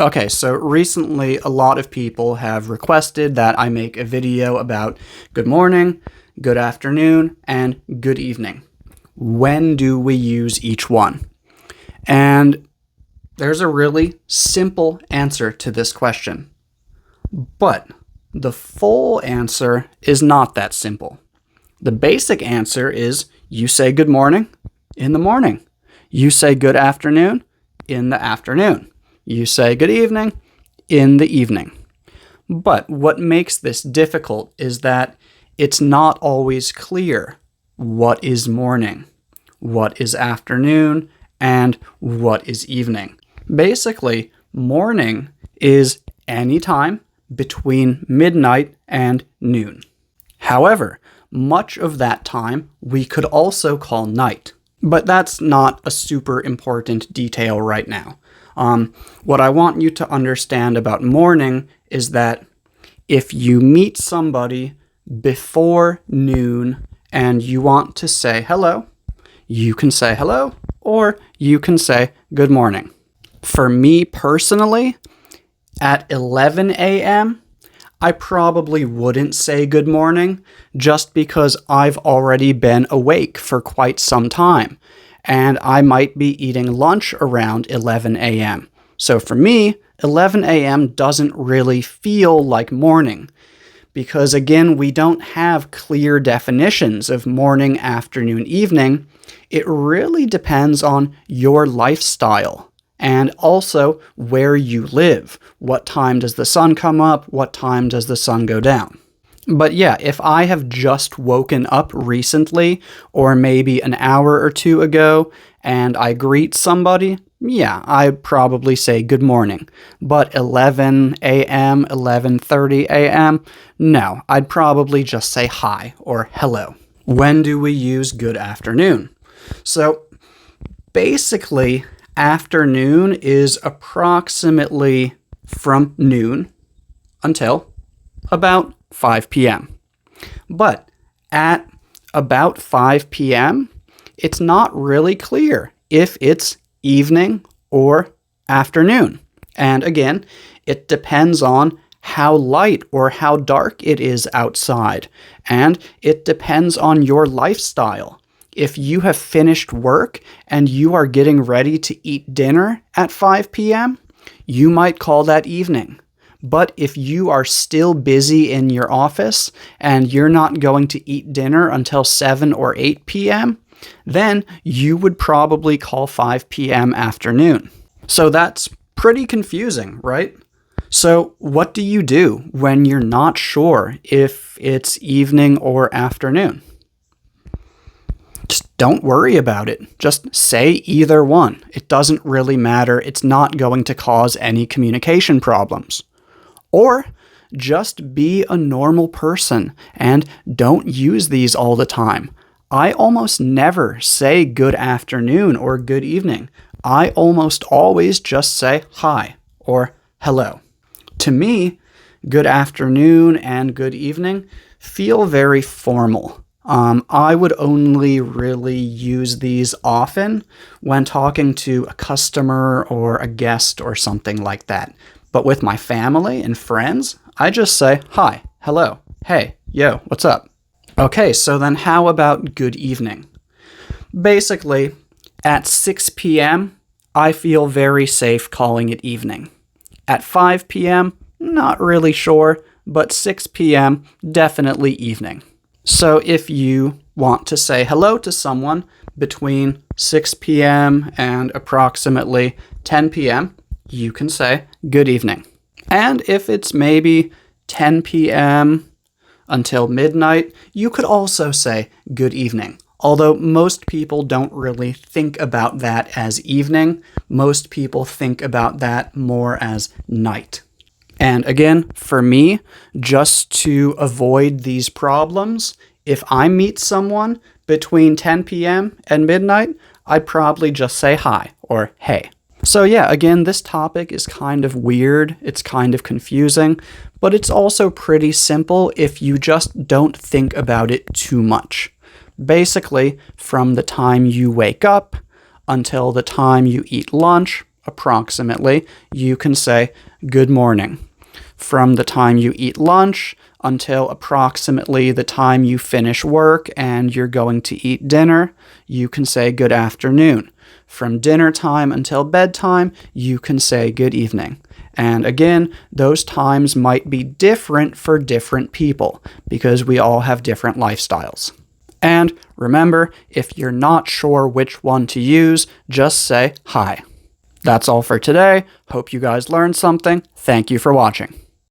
Okay, so recently a lot of people have requested that I make a video about good morning, good afternoon, and good evening. When do we use each one? And there's a really simple answer to this question. But the full answer is not that simple. The basic answer is you say good morning in the morning. You say good afternoon in the afternoon. You say good evening in the evening. But what makes this difficult is that it's not always clear what is morning, what is afternoon, and what is evening. Basically, morning is any time between midnight and noon. However, much of that time we could also call night. But that's not a super important detail right now. What I want you to understand about morning is that if you meet somebody before noon and you want to say hello, you can say hello or you can say good morning. For me personally, at 11 a.m., I probably wouldn't say good morning just because I've already been awake for quite some time. And I might be eating lunch around 11 a.m. So for me, 11 a.m. doesn't really feel like morning because, again, we don't have clear definitions of morning, afternoon, evening. It really depends on your lifestyle and also where you live. What time does the sun come up? What time does the sun go down? But yeah, if I have just woken up recently, or maybe an hour or two ago, and I greet somebody, yeah, I'd probably say good morning. But 11 a.m., 11:30 a.m., no, I'd probably just say hi or hello. When do we use good afternoon? So basically, afternoon is approximately from noon until about 5 p.m. But at about 5 p.m., it's not really clear if it's evening or afternoon. And again, it depends on how light or how dark it is outside. And it depends on your lifestyle. If you have finished work and you are getting ready to eat dinner at 5 p.m., you might call that evening. But if you are still busy in your office and you're not going to eat dinner until 7 or 8 p.m., then you would probably call 5 p.m. afternoon. So that's pretty confusing, right? So what do you do when you're not sure if it's evening or afternoon? Just don't worry about it. Just say either one. It doesn't really matter. It's not going to cause any communication problems. Or just be a normal person and don't use these all the time. I almost never say good afternoon or good evening. I almost always just say hi or hello. To me, good afternoon and good evening feel very formal. I would only really use these often when talking to a customer or a guest or something like that. But with my family and friends, I just say hi, hello, hey, yo, what's up? Okay, so then how about good evening? Basically, at 6 p.m., I feel very safe calling it evening. At 5 p.m., not really sure, but 6 p.m., definitely evening. So if you want to say hello to someone between 6 p.m. and approximately 10 p.m., you can say good evening. And if it's maybe 10 p.m. until midnight, you could also say good evening. Although most people don't really think about that as evening, most people think about that more as night. And again, for me, just to avoid these problems, if I meet someone between 10 p.m. and midnight, I'd probably just say hi or hey. So yeah, again, this topic is kind of weird, it's kind of confusing, but it's also pretty simple if you just don't think about it too much. Basically, from the time you wake up until the time you eat lunch approximately, you can say good morning. From the time you eat lunch until approximately the time you finish work and you're going to eat dinner, you can say good afternoon. From dinner time until bedtime, you can say good evening. And again, those times might be different for different people because we all have different lifestyles. And remember, if you're not sure which one to use, just say hi. That's all for today. Hope you guys learned something. Thank you for watching.